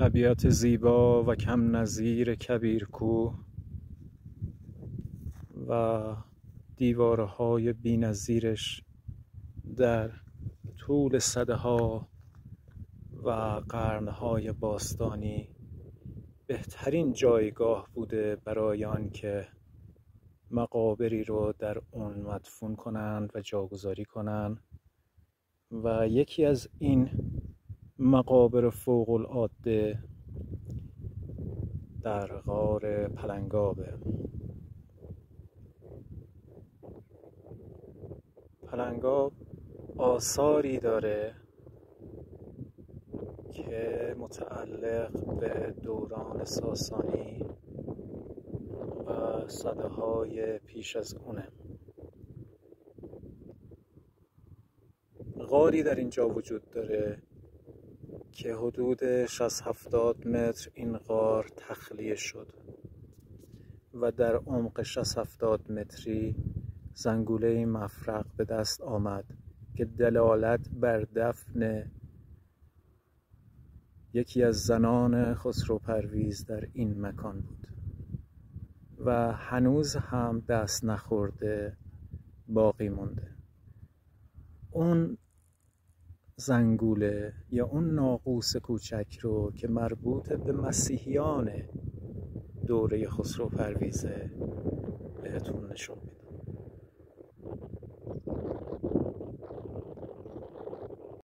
طبیعت زیبا و کم نظیر کبیرکوه و دیوارهای بی‌نظیرش در طول صدها و قرنهای باستانی بهترین جایگاه بوده برای آنکه مقابری رو در اون مدفون کنند و جاگذاری کنند و یکی از این مقابر فوق العاده در غار پلنگابه. پلنگاب آثاری داره که متعلق به دوران ساسانی و سده‌های پیش از اونه. غاری در اینجا وجود داره که حدود 60-70 متر این غار تخلیه شد و در عمق 60-70 متری زنگوله مفرق به دست آمد که دلالت بر دفن یکی از زنان خسرو پرویز در این مکان بود و هنوز هم دست نخورده باقی مونده. اون زنگوله یا اون ناقوس کوچک رو که مربوط به مسیحیان دوره خسرو پرویزه بهتون نشون میده.